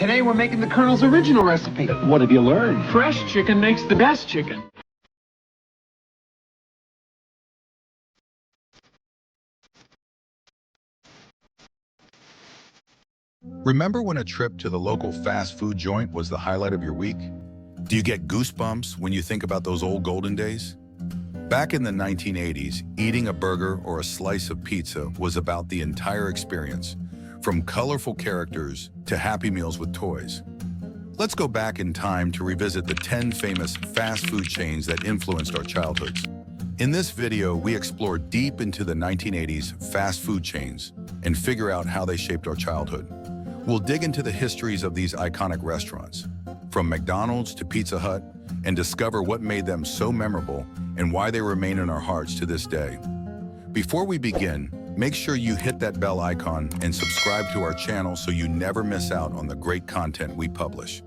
Today we're making the Colonel's original recipe. What have you learned? Fresh chicken makes the best chicken. Remember when a trip to the local fast food joint was the highlight of your week? Do you get goosebumps when you think about those old golden days? Back in the 1980s, eating a burger or a slice of pizza was about the entire experience, from colorful characters to Happy Meals with toys. Let's go back in time to revisit the 10 famous fast food chains that influenced our childhoods. In this video, we explore deep into the 1980s fast food chains and figure out how they shaped our childhood. We'll dig into the histories of these iconic restaurants, from McDonald's to Pizza Hut, and discover what made them so memorable and why they remain in our hearts to this day. Before we begin, make sure you hit that bell icon and subscribe to our channel so you never miss out on the great content we publish.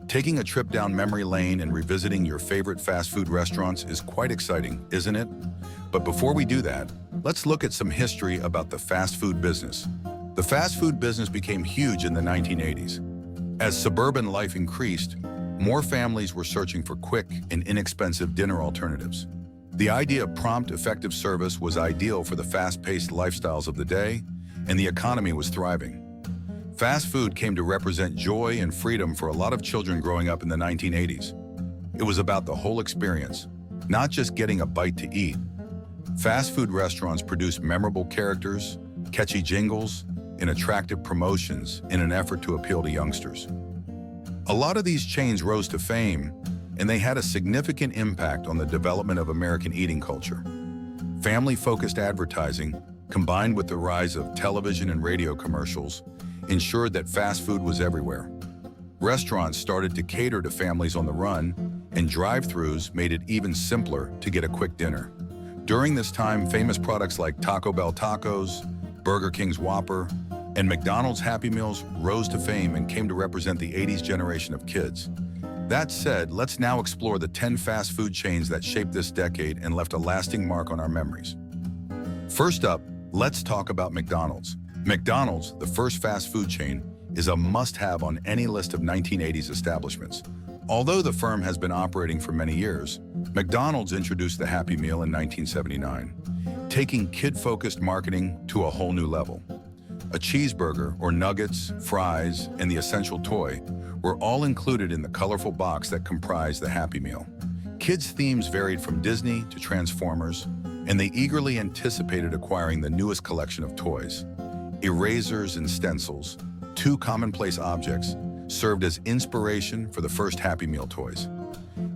Taking a trip down memory lane and revisiting your favorite fast food restaurants is quite exciting, isn't it? But before we do that, let's look at some history about the fast food business. The fast food business became huge in the 1980s. As suburban life increased, more families were searching for quick and inexpensive dinner alternatives. The idea of prompt, effective service was ideal for the fast-paced lifestyles of the day, and the economy was thriving. Fast food came to represent joy and freedom for a lot of children growing up in the 1980s. It was about the whole experience, not just getting a bite to eat. Fast food restaurants produced memorable characters, catchy jingles, and attractive promotions in an effort to appeal to youngsters. A lot of these chains rose to fame, and they had a significant impact on the development of American eating culture. Family-focused advertising, combined with the rise of television and radio commercials, ensured that fast food was everywhere. Restaurants started to cater to families on the run, and drive-thrus made it even simpler to get a quick dinner. During this time, famous products like Taco Bell tacos, Burger King's Whopper, and McDonald's Happy Meals rose to fame and came to represent the 80s generation of kids. That said, let's now explore the 10 fast food chains that shaped this decade and left a lasting mark on our memories. First up, let's talk about McDonald's. McDonald's, the first fast food chain, is a must-have on any list of 1980s establishments. Although the firm has been operating for many years, McDonald's introduced the Happy Meal in 1979, taking kid-focused marketing to a whole new level. A cheeseburger or nuggets, fries, and the essential toy were all included in the colorful box that comprised the Happy Meal. Kids' themes varied from Disney to Transformers, and they eagerly anticipated acquiring the newest collection of toys. Erasers and stencils, two commonplace objects, served as inspiration for the first Happy Meal toys.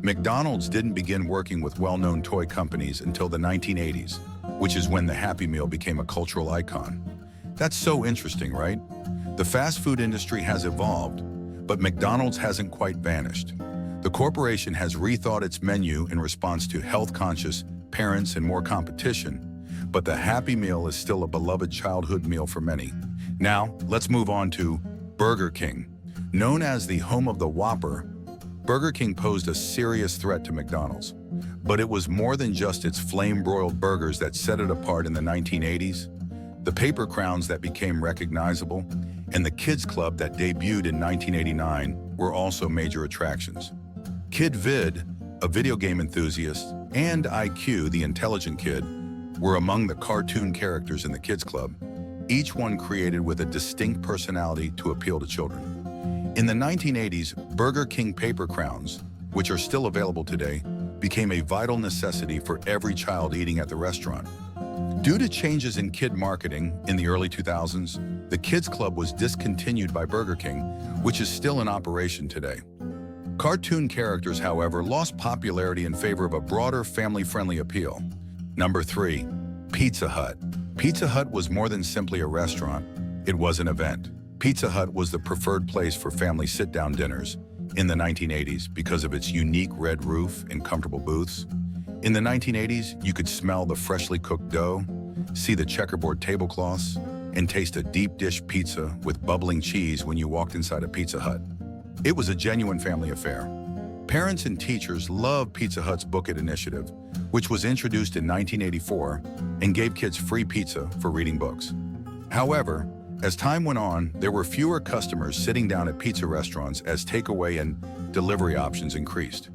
McDonald's didn't begin working with well-known toy companies until the 1980s, which is when the Happy Meal became a cultural icon. That's so interesting, right? The fast food industry has evolved, but McDonald's hasn't quite vanished. The corporation has rethought its menu in response to health-conscious parents and more competition, but the Happy Meal is still a beloved childhood meal for many. Now, let's move on to Burger King. Known as the home of the Whopper, Burger King posed a serious threat to McDonald's. But it was more than just its flame-broiled burgers that set it apart in the 1980s. The paper crowns that became recognizable, and the Kids Club that debuted in 1989 were also major attractions. Kid Vid, a video game enthusiast, and IQ, the intelligent kid, were among the cartoon characters in the Kids Club, each one created with a distinct personality to appeal to children. In the 1980s, Burger King paper crowns, which are still available today, became a vital necessity for every child eating at the restaurant. Due to changes in kid marketing in the early 2000s, the Kids Club was discontinued by Burger King, which is still in operation today. Cartoon characters, however, lost popularity in favor of a broader family-friendly appeal. Number 3, Pizza Hut. Pizza Hut was more than simply a restaurant, it was an event. Pizza Hut was the preferred place for family sit-down dinners in the 1980s because of its unique red roof and comfortable booths. In the 1980s, you could smell the freshly cooked dough, see the checkerboard tablecloths, and taste a deep dish pizza with bubbling cheese when you walked inside a Pizza Hut. It was a genuine family affair. Parents and teachers loved Pizza Hut's Book It initiative, which was introduced in 1984 and gave kids free pizza for reading books. However, As time went on, there were fewer customers sitting down at pizza restaurants as takeaway and delivery options increased.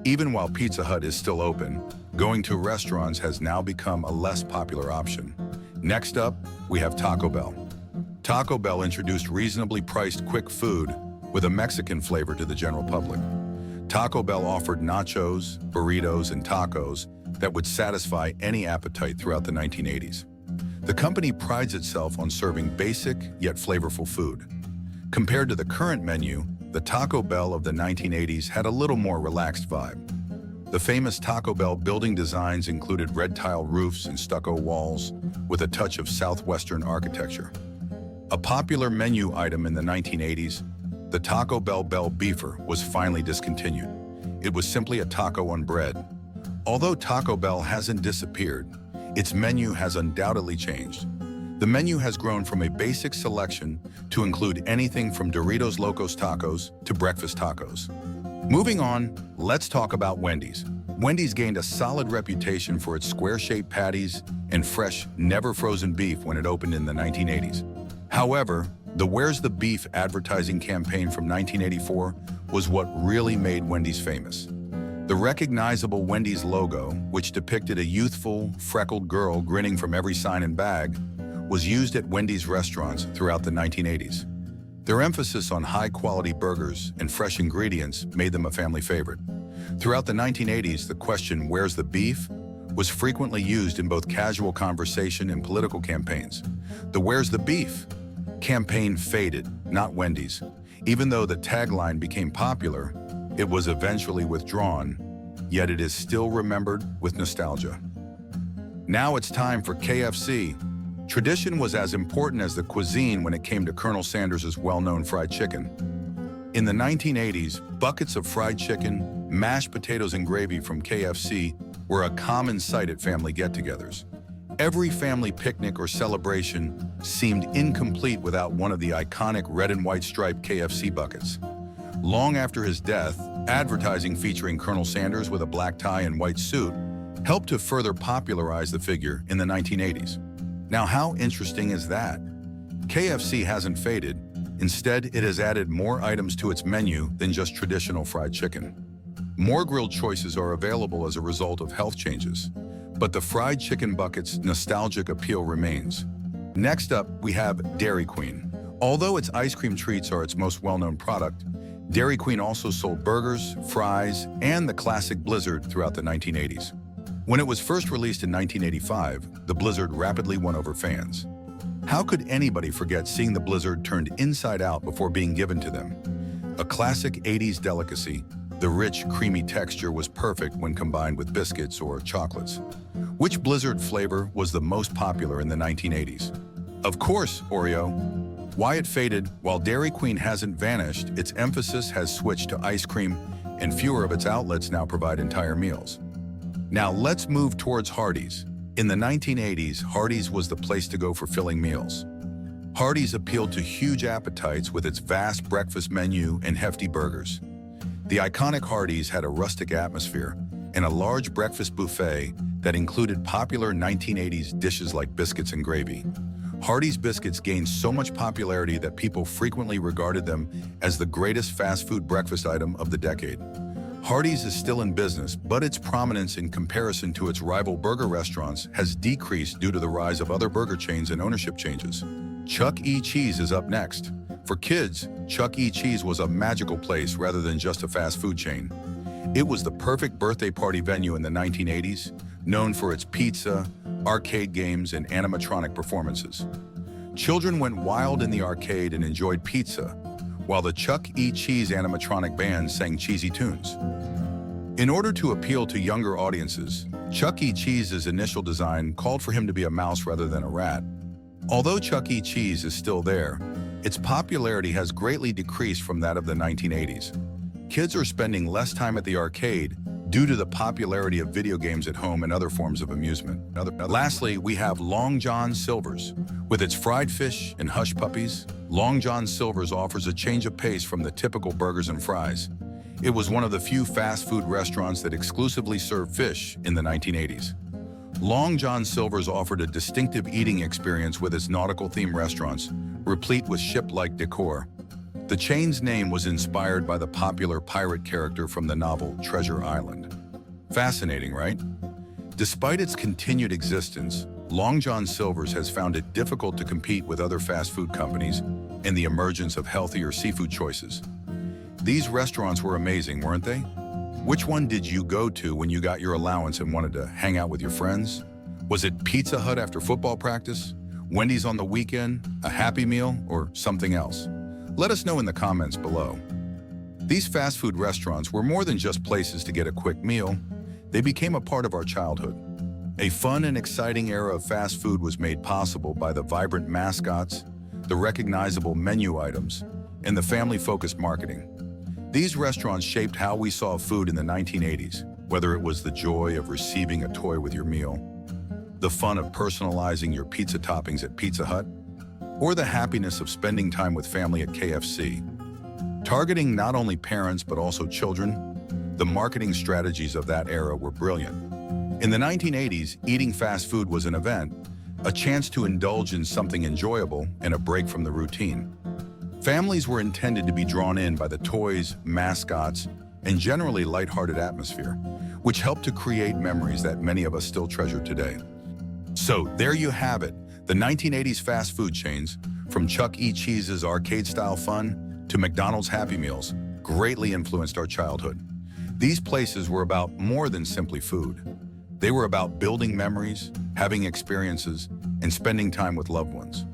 Even while Pizza Hut is still open, going to restaurants has now become a less popular option. Next up, we have Taco Bell. Taco Bell introduced reasonably priced quick food with a Mexican flavor to the general public. Taco Bell offered nachos, burritos, and tacos that would satisfy any appetite throughout the 1980s. The company prides itself on serving basic yet flavorful food. Compared to the current menu, the Taco Bell of the 1980s had a little more relaxed vibe. The famous Taco Bell building designs included red tile roofs and stucco walls with a touch of southwestern architecture. A popular menu item in the 1980s, the Taco Bell Bell Beefer was finally discontinued. It was simply a taco on bread. Although Taco Bell hasn't disappeared, its menu has undoubtedly changed. The menu has grown from a basic selection to include anything from Doritos Locos Tacos to breakfast tacos. Moving on, let's talk about Wendy's. Wendy's gained a solid reputation for its square-shaped patties and fresh, never-frozen beef when it opened in the 1980s. However, the Where's the Beef advertising campaign from 1984 was what really made Wendy's famous. The recognizable Wendy's logo, which depicted a youthful, freckled girl grinning from every sign and bag, was used at Wendy's restaurants throughout the 1980s. Their emphasis on high-quality burgers and fresh ingredients made them a family favorite. Throughout the 1980s, the question, "Where's the beef?" was frequently used in both casual conversation and political campaigns. The "Where's the beef?" campaign faded, not Wendy's. Even though the tagline became popular, it was eventually withdrawn, yet it is still remembered with nostalgia. Now it's time for KFC. Tradition was as important as the cuisine when it came to Colonel Sanders' well-known fried chicken. In the 1980s, buckets of fried chicken, mashed potatoes, and gravy from KFC were a common sight at family get-togethers. Every family picnic or celebration seemed incomplete without one of the iconic red and white striped KFC buckets. Long after his death, advertising featuring Colonel Sanders with a black tie and white suit helped to further popularize the figure in the 1980s. Now, how interesting is that? KFC hasn't faded. Instead, it has added more items to its menu than just traditional fried chicken. More grilled choices are available as a result of health changes, but the fried chicken bucket's nostalgic appeal remains. Next up, we have Dairy Queen. Although its ice cream treats are its most well-known product, Dairy Queen also sold burgers, fries, and the classic Blizzard throughout the 1980s. When it was first released in 1985, the Blizzard rapidly won over fans. How could anybody forget seeing the Blizzard turned inside out before being given to them? A classic 80s delicacy, the rich, creamy texture was perfect when combined with biscuits or chocolates. Which Blizzard flavor was the most popular in the 1980s? Of course, Oreo. Why it faded? While Dairy Queen hasn't vanished, its emphasis has switched to ice cream, and fewer of its outlets now provide entire meals. Now let's move towards Hardees. In the 1980s, Hardees was the place to go for filling meals. Hardees appealed to huge appetites with its vast breakfast menu and hefty burgers. The iconic Hardees had a rustic atmosphere and a large breakfast buffet that included popular 1980s dishes like biscuits and gravy. Hardees biscuits gained so much popularity that people frequently regarded them as the greatest fast food breakfast item of the decade. Hardees is still in business, but its prominence in comparison to its rival burger restaurants has decreased due to the rise of other burger chains and ownership changes. Chuck E. Cheese is up next. For kids, Chuck E. Cheese was a magical place rather than just a fast food chain. It was the perfect birthday party venue in the 1980s, known for its pizza, arcade games, and animatronic performances. Children went wild in the arcade and enjoyed pizza, while the Chuck E. Cheese animatronic band sang cheesy tunes. In order to appeal to younger audiences, Chuck E. Cheese's initial design called for him to be a mouse rather than a rat. Although Chuck E. Cheese is still there, its popularity has greatly decreased from that of the 1980s. Kids are spending less time at the arcade due to the popularity of video games at home and other forms of amusement. Lastly, we have Long John Silver's. With its fried fish and hush puppies, Long John Silver's offers a change of pace from the typical burgers and fries. It was one of the few fast food restaurants that exclusively served fish in the 1980s. Long John Silver's offered a distinctive eating experience with its nautical-themed restaurants, replete with ship-like decor. The chain's name was inspired by the popular pirate character from the novel Treasure Island. Fascinating, right? Despite its continued existence, Long John Silver's has found it difficult to compete with other fast food companies and the emergence of healthier seafood choices. These restaurants were amazing, weren't they? Which one did you go to when you got your allowance and wanted to hang out with your friends? Was it Pizza Hut after football practice, Wendy's on the weekend, a Happy Meal, or something else? Let us know in the comments below. These fast food restaurants were more than just places to get a quick meal. They became a part of our childhood. A fun and exciting era of fast food was made possible by the vibrant mascots, the recognizable menu items, and the family-focused marketing. These restaurants shaped how we saw food in the 1980s, whether it was the joy of receiving a toy with your meal, the fun of personalizing your pizza toppings at Pizza Hut, or the happiness of spending time with family at KFC. Targeting not only parents but also children, the marketing strategies of that era were brilliant. In the 1980s, eating fast food was an event, a chance to indulge in something enjoyable and a break from the routine. Families were intended to be drawn in by the toys, mascots, and generally lighthearted atmosphere, which helped to create memories that many of us still treasure today. So there you have it, the 1980s fast food chains, from Chuck E. Cheese's arcade-style fun to McDonald's Happy Meals, greatly influenced our childhood. These places were about more than simply food. They were about building memories, having experiences, and spending time with loved ones.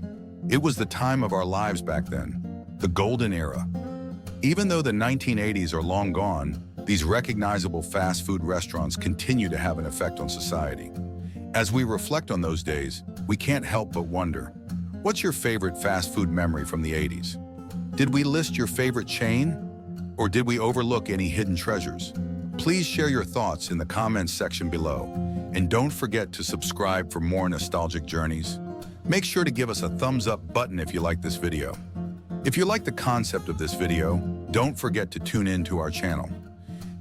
It was the time of our lives back then, the golden era. Even though the 1980s are long gone, these recognizable fast food restaurants continue to have an effect on society. As we reflect on those days, we can't help but wonder, what's your favorite fast food memory from the 80s? Did we list your favorite chain? Or did we overlook any hidden treasures? Please share your thoughts in the comments section below. And don't forget to subscribe for more nostalgic journeys. Make sure to give us a thumbs up button if you like this video. If you like the concept of this video, don't forget to tune in to our channel.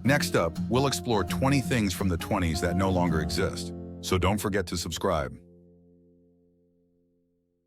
Next up, we'll explore 20 things from the 20s that no longer exist. So don't forget to subscribe.